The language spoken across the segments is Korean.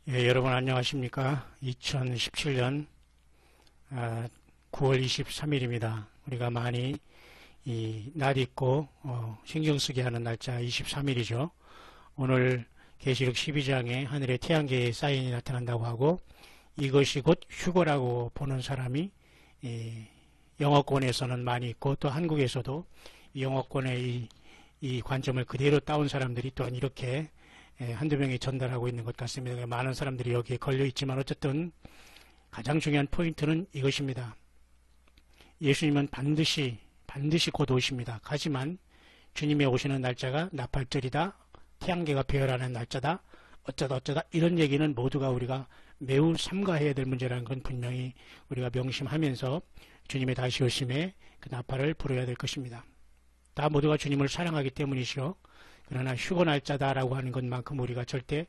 예, 여러분 안녕하십니까? 2017년 9월 23일입니다. 우리가 많이 날 있고 신경 쓰게 하는 날짜 23일이죠. 오늘 계시록 12장에 하늘의 태양계의 사인이 나타난다고 하고 이것이 곧 휴거라고 보는 사람이 영어권에서는 많이 있고 또 한국에서도 영어권의 이 관점을 그대로 따온 사람들이 또한 이렇게 한두 명이 전달하고 있는 것 같습니다. 많은 사람들이 여기에 걸려 있지만 어쨌든 가장 중요한 포인트는 이것입니다. 예수님은 반드시 곧 오십니다. 하지만 주님의 오시는 날짜가 나팔절이다, 태양계가 배열하는 날짜다, 어쩌다 이런 얘기는 모두가 우리가 매우 삼가해야 될 문제라는 건 분명히 우리가 명심하면서 주님의 다시 오심에 그 나팔을 불어야 될 것입니다. 다 모두가 주님을 사랑하기 때문이시오. 그러나 휴거 날짜다라고 하는 것만큼 우리가 절대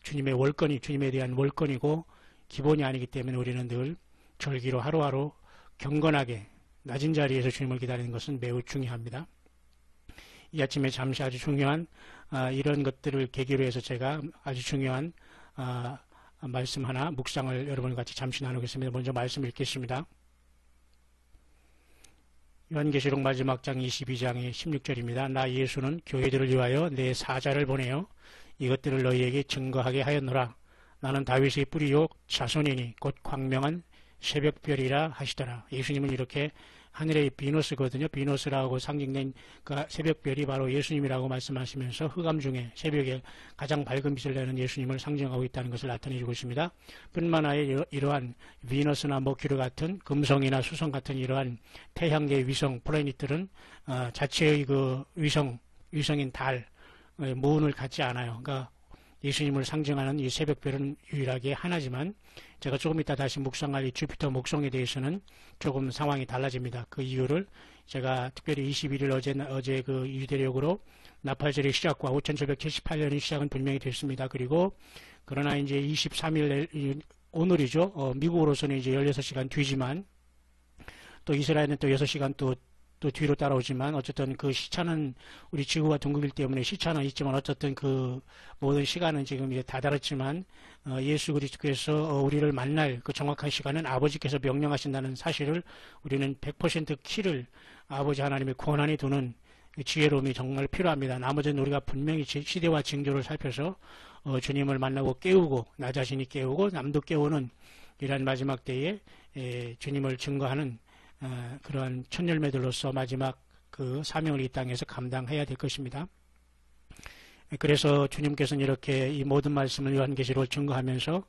주님의 월권이 주님에 대한 월권이고 기본이 아니기 때문에 우리는 늘 절기로 하루하루 경건하게 낮은 자리에서 주님을 기다리는 것은 매우 중요합니다. 이 아침에 잠시 아주 중요한 이런 것들을 계기로 해서 제가 아주 중요한 말씀 하나 묵상을 여러분과 같이 잠시 나누겠습니다. 먼저 말씀 읽겠습니다. 요한계시록 마지막 장 22장의 16절입니다. 나 예수는 교회들을 위하여 내 사자를 보내어 이것들을 너희에게 증거하게 하였노라. 나는 다윗의 뿌리요 자손이니 곧 광명한 새벽별이라 하시더라. 예수님은 이렇게 하늘의 비너스거든요. 비너스라고 상징된 그 새벽별이 바로 예수님이라고 말씀하시면서 흑암 중에 새벽에 가장 밝은 빛을 내는 예수님을 상징하고 있다는 것을 나타내주고 있습니다. 뿐만 아니라 이러한 비너스나 머큐리 같은 금성이나 수성 같은 이러한 태양계 위성 플래닛들은 자체의 그 위성인 달 모운을 갖지 않아요. 그러니까 예수님을 상징하는 이 새벽별은 유일하게 하나지만 제가 조금 이따 다시 묵상할 이 주피터 목성에 대해서는 조금 상황이 달라집니다. 그 이유를 제가 특별히 21일 어제 그 유대력으로 나팔절의 시작과 5778년의 시작은 분명히 됐습니다. 그러나 이제 23일 오늘이죠. 미국으로서는 이제 16시간 뒤지만 또 이스라엘은 또 6시간 또 뒤로 따라오지만 어쨌든 그 시차는 우리 지구가 둥글기 때문에 시차는 있지만 어쨌든 그 모든 시간은 지금 이제 다다르지만 예수 그리스도께서 우리를 만날 그 정확한 시간은 아버지께서 명령하신다는 사실을 우리는 100% 키를 아버지 하나님의 권한에 두는 지혜로움이 정말 필요합니다. 나머지는 우리가 분명히 시대와 징조를 살펴서 주님을 만나고 깨우고 나 자신이 깨우고 남도 깨우는 이러한 마지막 때에 주님을 증거하는 그러한 천열매들로서 마지막 그 사명을 이 땅에서 감당해야 될 것입니다. 그래서 주님께서는 이렇게 이 모든 말씀을 요한계시록을 증거하면서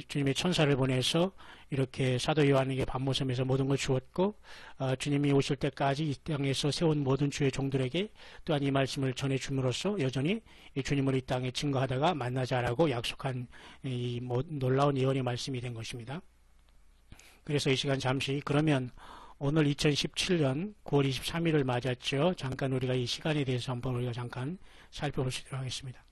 주님의 천사를 보내서 이렇게 사도 요한에게 반모섬에서 모든 걸 주었고 주님이 오실 때까지 이 땅에서 세운 모든 주의 종들에게 또한 이 말씀을 전해줌으로써 여전히 이 주님을 이 땅에 증거하다가 만나자라고 약속한 이 놀라운 예언의 말씀이 된 것입니다. 그래서 이 시간 잠시 그러면 오늘 2017년 9월 23일을 맞았죠. 잠깐 우리가 이 시간에 대해서 한번 우리가 잠깐 살펴보시도록 하겠습니다.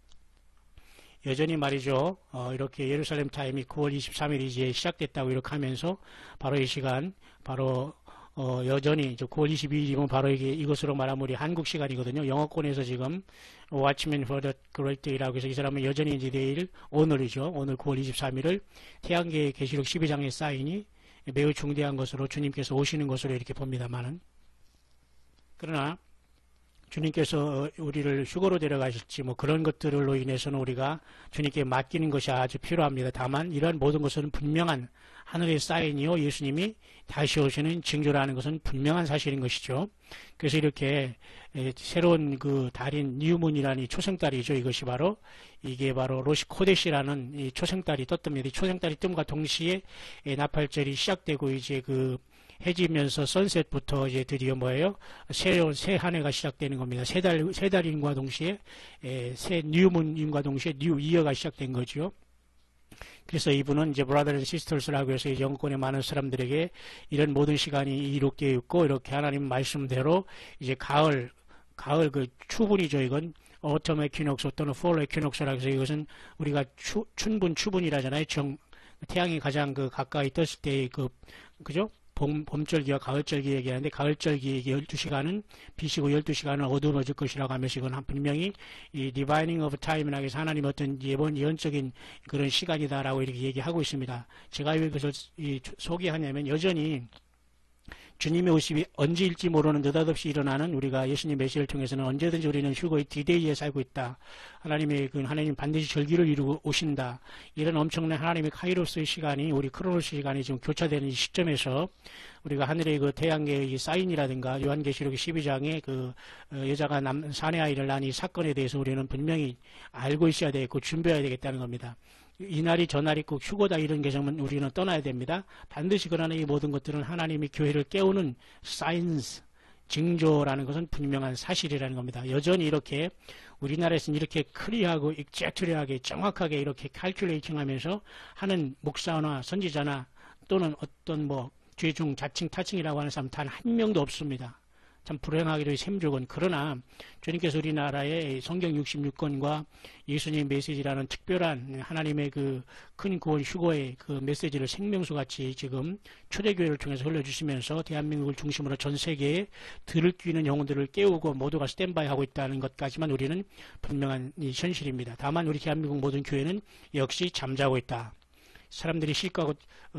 여전히 말이죠. 이렇게 예루살렘 타임이 9월 23일이 이제 시작됐다고 이렇게 하면서 바로 이 시간 바로 여전히 9월 22일이면 바로 이것으로 말하면 우리 한국 시간이거든요. 영어권에서 지금 Watchmen for the Great Day라고 해서 이 사람은 여전히 이제 내일 오늘이죠. 오늘 9월 23일을 태양계의 계시록 12장의 사인이 매우 중대한 것으로 주님께서 오시는 것으로 이렇게 봅니다만은 그러나 주님께서 우리를 휴거로 데려가실지 뭐 그런 것들로 인해서는 우리가 주님께 맡기는 것이 아주 필요합니다. 다만 이러한 모든 것은 분명한 하늘의 사인이요 예수님이 다시 오시는 징조라는 것은 분명한 사실인 것이죠. 그래서 이렇게 새로운 그 달인 뉴문이라는 초생달이죠. 이게 바로 로시코데시라는 이 초생달이 떴답니다. 이 초생달이 뜸과 동시에 나팔절이 시작되고 이제 그 해지면서 선셋부터 이제 드디어 뭐예요? 새 한 해가 시작되는 겁니다. 새 달인과 동시에 새 뉴문인과 동시에 뉴 이어가 시작된 거죠. 그래서 이분은 이제 Brothers and Sisters라고 해서 영권의 많은 사람들에게 이런 모든 시간이 이롭게 있고 이렇게 하나님 말씀대로 이제 가을 그 추분이죠. 이건 Autumn Equinox 또는 Fall Equinox라고 해서 이것은 우리가 추분이라잖아요. 태양이 가장 그 가까이 떴을 때의 그죠? 봄절기와 가을절기 얘기하는데 가을절기 12시간은 빛이고 12시간은 어두워질 것이라고 하면서 이건 분명히 이 디바이닝 오브 타임이라고 해서 하나님 어떤 예언적인 그런 시간이다라고 이렇게 얘기하고 있습니다. 제가 왜 그것을 소개하냐면 여전히 주님의 오심이 언제일지 모르는 느닷없이 일어나는 우리가 예수님 메시지를 통해서는 언제든지 우리는 휴거의 디데이에 살고 있다. 하나님 반드시 절기를 이루고 오신다. 이런 엄청난 하나님의 카이로스의 시간이 우리 크로노스 시간이 지금 교차되는 이 시점에서 우리가 하늘의 그 태양계의 사인이라든가 요한계시록 12장의 그 여자가 사내 아이를 낳은 이 사건에 대해서 우리는 분명히 알고 있어야 되겠고 준비해야 되겠다는 겁니다. 이날이 저날이 꼭 휴거다 이런 개념은 우리는 떠나야 됩니다. 반드시 그러나 이 모든 것들은 하나님이 교회를 깨우는 사인스, 징조라는 것은 분명한 사실이라는 겁니다. 여전히 이렇게 우리나라에서는 이렇게 클리어하고 익젝트리하게 정확하게 이렇게 칼큘레이팅 하면서 하는 목사나 선지자나 또는 어떤 죄중 자칭 타칭이라고 하는 사람 단 한 명도 없습니다. 참 불행하기도 셈족은. 그러나 주님께서 우리나라의 성경 66권과 예수님 메시지라는 특별한 하나님의 그 큰 구원 휴거의 그 메시지를 생명수같이 지금 초대교회를 통해서 흘려주시면서 대한민국을 중심으로 전 세계에 들을 끼는 영혼들을 깨우고 모두가 스탠바이 하고 있다는 것까지만 우리는 분명한 이 현실입니다. 다만 우리 대한민국 모든 교회는 역시 잠자고 있다. 사람들이 실가고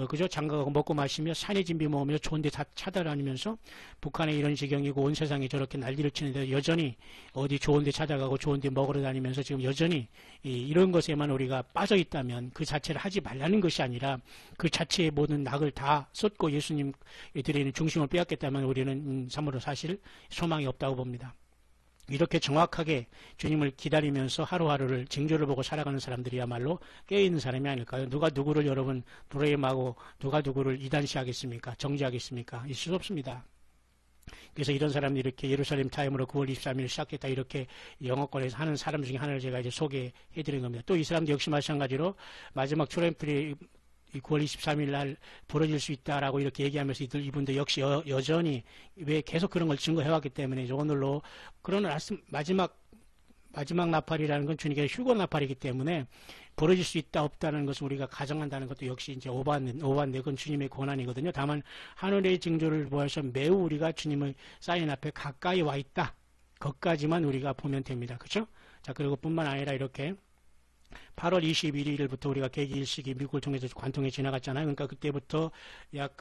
그죠? 장가가고 먹고 마시며 산에 진비 모으며 좋은 데 찾아다니면서 북한에 이런 지경이고 온 세상에 저렇게 난리를 치는데 여전히 어디 좋은 데 찾아가고 좋은 데 먹으러 다니면서 지금 여전히 이런 것에만 우리가 빠져 있다면 그 자체를 하지 말라는 것이 아니라 그 자체의 모든 낙을 다 쏟고 예수님 드리는 중심을 빼앗겠다면 우리는 참으로 사실 소망이 없다고 봅니다. 이렇게 정확하게 주님을 기다리면서 하루하루를 징조를 보고 살아가는 사람들이야말로 깨어있는 사람이 아닐까요? 누가 누구를 여러분 브레임하고 누가 누구를 이단시하겠습니까? 정지하겠습니까? 있을 수 없습니다. 그래서 이런 사람들이 이렇게 예루살렘 타임으로 9월 23일 시작했다 이렇게 영어권에서 하는 사람 중에 하나를 제가 이제 소개해드린 겁니다. 또 이 사람도 역시 마찬가지로 마지막 트럼프리 9월 23일 날 벌어질 수 있다라고 이렇게 얘기하면서 이분도 역시 여전히 왜 계속 그런 걸 증거해왔기 때문에 오늘로 그런 마지막 나팔이라는 건 주님의 휴거 나팔이기 때문에 벌어질 수 있다 없다는 것을 우리가 가정한다는 것도 역시 이제 오반네 건 주님의 권한이거든요. 다만 하늘의 징조를 보아서 매우 우리가 주님의 사인 앞에 가까이 와 있다. 것까지만 우리가 보면 됩니다. 그렇죠? 자, 그리고 뿐만 아니라 이렇게 8월 21일부터 우리가 계기일식이 미국을 통해서 관통에 지나갔잖아요. 그러니까 그때부터 약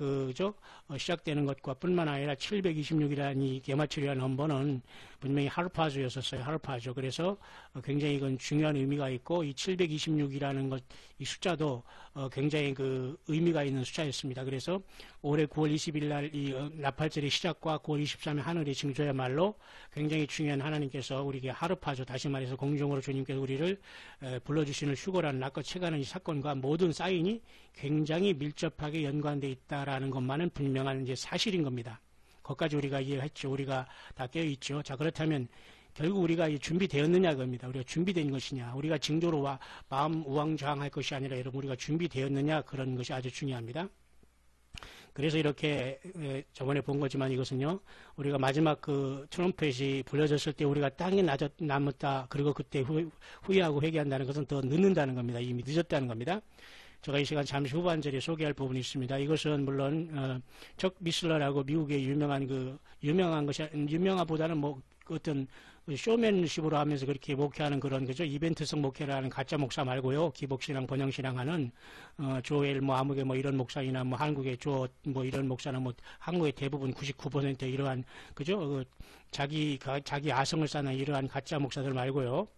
시작되는 것과 뿐만 아니라 726이라는 이 게마트리아 넘버는 분명히 하르파주였었어요. 하르파주. 그래서 굉장히 이건 중요한 의미가 있고 이 726이라는 것, 이 숫자도 굉장히 그 의미가 있는 숫자였습니다. 그래서 올해 9월 20일 날 이 나팔절의 시작과 9월 23일 하늘의 징조야말로 굉장히 중요한 하나님께서 우리에게 하르파주, 다시 말해서 공중으로 주님께서 우리를 불러주시는 휴거라는 낙과 채가는 이 사건과 모든 사인이 굉장히 밀접하게 연관되어 있다라는 것만은 분명한 이제 사실인 겁니다. 거기까지 우리가 이해했죠. 우리가 다 깨어있죠. 자, 그렇다면 결국 우리가 준비되었느냐 겁니다. 우리가 준비된 것이냐. 우리가 징조로 마음 우왕좌왕할 것이 아니라 여러분 우리가 준비되었느냐 그런 것이 아주 중요합니다. 그래서 이렇게 저번에 본 거지만 이것은요. 우리가 마지막 그 트럼펫이 불려졌을 때 우리가 땅에 남았다. 그리고 그때 후회하고 회개한다는 것은 더 늦는다는 겁니다. 이미 늦었다는 겁니다. 제가 이 시간 잠시 후반절에 소개할 부분이 있습니다. 이것은 물론 척 미슬러라고 미국의 유명한 것이 유명하보다는 어떤 쇼맨십으로 하면서 그렇게 목회하는 그런 거죠. 이벤트성 목회라는 가짜 목사 말고요. 기복신앙, 번영신앙하는 조엘 아무개 이런 목사이나 한국의 이런 목사는 한국의 대부분 99% 이러한 그죠. 자기 아성을 쌓는 이러한 가짜 목사들 말고요.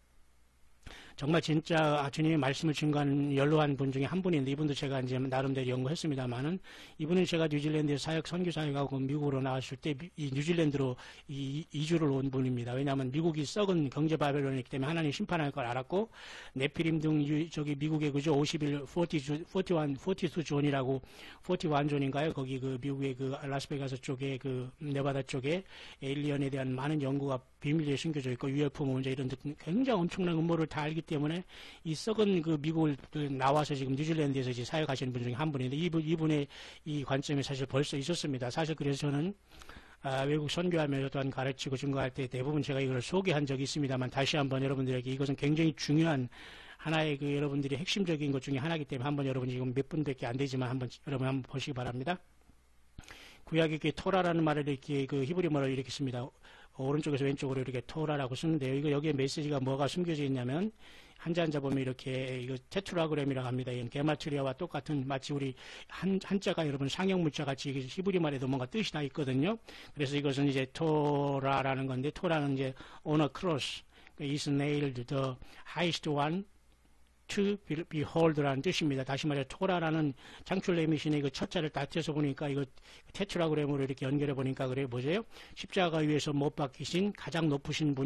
정말 진짜 주님의 말씀을 증거하는 연로한 분 중에 한 분인데 이분도 제가 이제 나름대로 연구했습니다만은 이분은 제가 뉴질랜드에 선교 사역하고 미국으로 나왔을 때 이 뉴질랜드로 이주를 온 분입니다. 왜냐하면 미국이 썩은 경제 바벨론이기 때문에 하나님 심판할 걸 알았고 네피림 등 미국의 그죠 42 존이라고 41 존인가요? 거기 그 미국의 그 라스베가스 쪽에 그 네바다 쪽에 에일리언에 대한 많은 연구가 비밀리에 숨겨져 있고 UFO 문제 이런 굉장히 엄청난 음모를 다 알기 때문에 이 썩은 그 미국을 나와서 지금 뉴질랜드에서 이제 사역하시는 분 중에 한 분인데 이분의 이 관점이 사실 벌써 있었습니다. 사실 그래서 저는 외국 선교하면서 또한 가르치고 증거할 때 대부분 제가 이걸 소개한 적이 있습니다만 다시 한번 여러분들에게 이것은 굉장히 중요한 하나의 그 여러분들이 핵심적인 것 중에 하나이기 때문에 한번 여러분 지금 몇 분밖에 안 되지만 여러분 한번 보시기 바랍니다. 구약에 이렇게 토라라는 말을 이렇게 그 히브리어로 이렇게 씁니다. 오른쪽에서 왼쪽으로 이렇게 토라라고 쓰는데요. 이거 여기에 메시지가 뭐가 숨겨져 있냐면 한자 한자 보면 이렇게 이거 테트라그램이라고 합니다. 이건 게마트리아와 똑같은 마치 우리 한자가 여러분 상형 문자 같이 히브리 말에도 뭔가 뜻이 다 있거든요. 그래서 이것은 이제 토라라는 건데 토라는 이제 on a cross is nailed the highest one to behold라는 뜻입니다. 다시 말해 토라라는 창출 레미신의 그 첫자를 다트에서 보니까 이거 테트라그램으로 이렇게 연결해 보니까 그래 뭐죠? 십자가 위에서 못 박히신 가장 높으신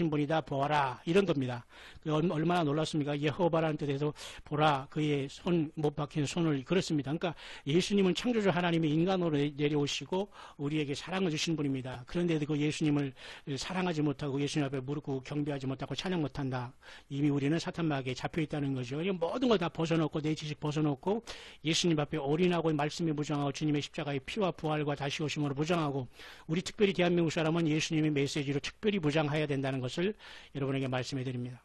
분이다 보아라 이런 겁니다. 얼마나 놀랐습니까? 예호바라는 뜻에서 보라 그의 손 못 박힌 손을 그렇습니다. 그러니까 예수님은 창조주 하나님이 인간으로 내려오시고 우리에게 사랑을 주신 분입니다. 그런데도 그 예수님을 사랑하지 못하고 예수님 앞에 무릎 꿇고 경배하지 못하고 찬양 못한다. 이미 우리는 사탄마귀에 잡혀 있다는 거죠. 모든 걸 다 벗어놓고 내 지식 벗어놓고 예수님 앞에 올인하고 말씀에 무장하고 주님의 십자가의 피와 부활과 다시 오심으로 무장하고 우리 특별히 대한민국 사람은 예수님의 메시지로 특별히 무장해야 된다는 것을 여러분에게 말씀해 드립니다.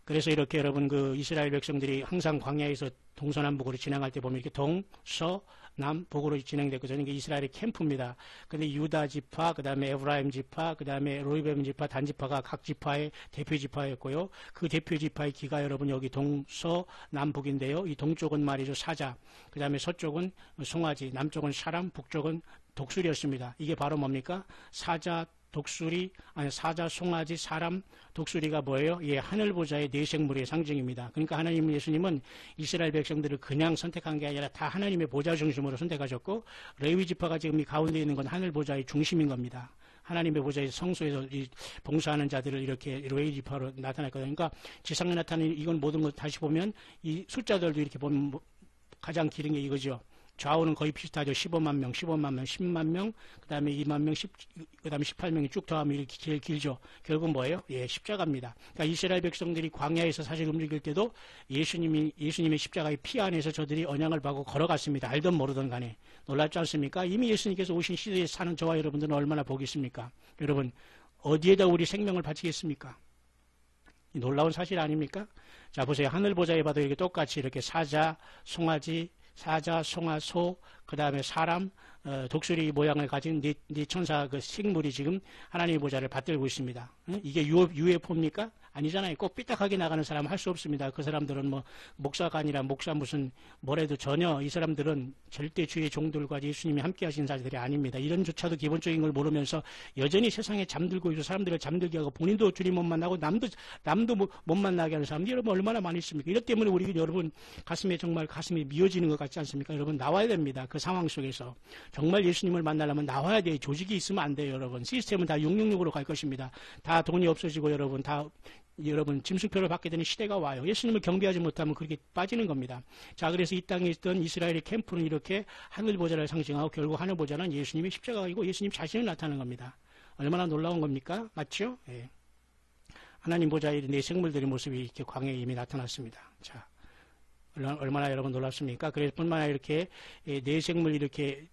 그래서 이렇게 여러분 그 이스라엘 백성들이 항상 광야에서 동서남북으로 진행할 때 보면 이렇게 동서남북으로 진행됐거든요. 이게 이스라엘의 캠프입니다. 근데 유다 지파, 그 다음에 에브라임 지파, 그 다음에 로이뱀 지파, 단 지파가 각 지파의 대표 지파였고요. 그 대표 지파의 기가 여러분 여기 동서남북인데요. 이 동쪽은 말이죠 사자, 그 다음에 서쪽은 송아지, 남쪽은 사람, 북쪽은 독수리였습니다. 이게 바로 뭡니까? 사자, 독수리, 사자, 송아지, 사람, 독수리가 뭐예요? 예, 하늘보좌의 네 생물의 상징입니다. 그러니까 하나님 예수님은 이스라엘 백성들을 그냥 선택한 게 아니라 다 하나님의 보좌 중심으로 선택하셨고 레위 지파가 지금 이 가운데 있는 건 하늘보좌의 중심인 겁니다. 하나님의 보좌의 성소에서 봉사하는 자들을 이렇게 레위 지파로 나타냈거든요. 그러니까 지상에 나타나는 이건 모든 것 다시 보면 이 숫자들도 이렇게 보면 가장 길은 게 이거죠. 좌우는 거의 비슷하죠. 15만 명, 15만 명, 10만 명, 그 다음에 2만 명, 그 다음에 18명이 쭉 더하면 이렇게 제일 길죠. 결국 뭐예요? 예, 십자가입니다. 그러니까 이스라엘 백성들이 광야에서 사실 움직일 때도 예수님의 십자가의 피 안에서 저들이 언양을 받고 걸어갔습니다. 알든 모르든 간에. 놀랍지 않습니까? 이미 예수님께서 오신 시대에 사는 저와 여러분들은 얼마나 복이 있습니까? 여러분, 어디에다 우리 생명을 바치겠습니까? 놀라운 사실 아닙니까? 자, 보세요. 하늘보좌에 봐도 이렇게 똑같이 이렇게 사자, 송아지, 사자, 송아, 소, 그 다음에 사람, 독수리 모양을 가진 네 천사 그 식물이 지금 하나님의 보좌를 받들고 있습니다. 이게 UFO입니까? 아니잖아요. 꼭 삐딱하게 나가는 사람은 할 수 없습니다. 그 사람들은 뭐 목사가 아니라 목사 무슨 뭐래도 전혀 이 사람들은 절대 주의 종들과 예수님이 함께 하신 자들이 아닙니다. 이런조차도 기본적인 걸 모르면서 여전히 세상에 잠들고 있고 사람들을 잠들게 하고 본인도 주님 못 만나고 남도 못 만나게 하는 사람들이 여러분 얼마나 많이 있습니까? 이것 때문에 우리 여러분 정말 가슴이 미어지는 것 같지 않습니까? 여러분 나와야 됩니다. 그 상황 속에서. 정말 예수님을 만나려면 나와야 돼요. 조직이 있으면 안 돼요, 여러분. 시스템은 다 666으로 갈 것입니다. 다 돈이 없어지고 여러분 짐승표를 받게 되는 시대가 와요. 예수님을 경배하지 못하면 그렇게 빠지는 겁니다. 자, 그래서 이 땅에 있던 이스라엘의 캠프는 이렇게 하늘보좌를 상징하고 결국 하늘보좌는 예수님의 십자가이고 예수님 자신을 나타내는 겁니다. 얼마나 놀라운 겁니까? 맞죠? 예. 하나님 보좌의 네 생물들의 모습이 이렇게 광야에 이미 나타났습니다. 자, 얼마나 여러분 놀랍습니까? 그래서 뿐만 아니라 이렇게 네 생물 이렇게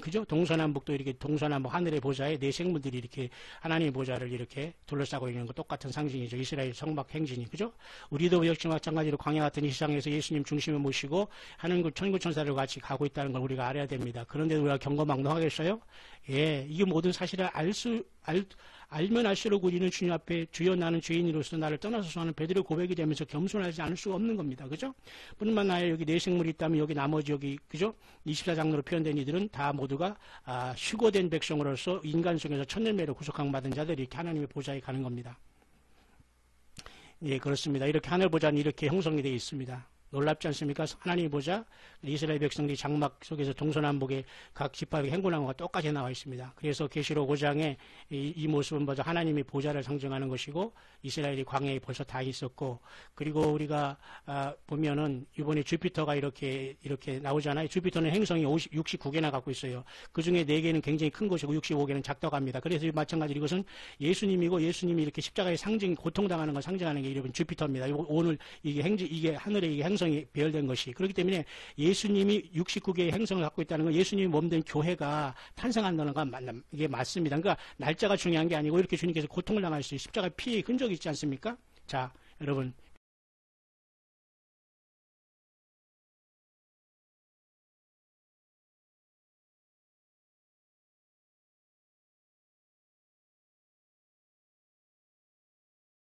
그죠? 동서남북도 이렇게 동서남북 하늘의 보좌에 네 생물들이 이렇게 하나님의 보좌를 이렇게 둘러싸고 있는 거 똑같은 상징이죠. 이스라엘 성막 행진이. 그죠? 우리도 역시 마찬가지로 광야 같은 이 세상에서 예수님 중심에 모시고 하늘국 천구천사를 같이 가고 있다는 걸 우리가 알아야 됩니다. 그런데도 우리가 경거망동하겠어요? 예, 이게 모든 사실을 알면 알수록 우리는 주님 앞에 주여 나는 죄인으로서 나를 떠나소서 하는 베드로 고백이 되면서 겸손하지 않을 수가 없는 겁니다. 그죠? 뿐만 아니라 여기 네 생물이 있다면 여기 나머지 여기 그죠? 24장로로 표현된 이들은 다 모두가 휴거된 백성으로서 인간 속에서 천년매로 구속함받은 자들이 이렇게 하나님의 보좌에 가는 겁니다. 예, 그렇습니다. 이렇게 하늘 보좌는 이렇게 형성이 되어 있습니다. 놀랍지 않습니까? 하나님의 보좌, 이스라엘 백성들이 장막 속에서 동서남북의 각 지파의 행군한 것과 똑같이 나와 있습니다. 그래서 계시록 5장에 이 모습은 먼저 하나님의 보좌를 상징하는 것이고 이스라엘이 광야에 벌써 다 있었고 그리고 우리가 보면은 이번에 주피터가 이렇게 나오잖아요. 주피터는 행성이 69개나 갖고 있어요. 그 중에 4개는 굉장히 큰 것이고 65개는 작다고 합니다. 그래서 마찬가지로 이것은 예수님이고 예수님이 이렇게 십자가의 상징, 고통당하는 걸 상징하는 게 이런 주피터입니다. 오늘 이게 하늘의 이게 행성이 배열된 것이 그렇기 때문에 예수님이 69개의 행성을 갖고 있다는 건 예수님이 몸된 교회가 탄생한다는 건 이게 맞습니다. 그러니까 날짜가 중요한 게 아니고 이렇게 주님께서 고통을 당할 수 있는 십자가 피의 흔적이 있지 않습니까? 자, 여러분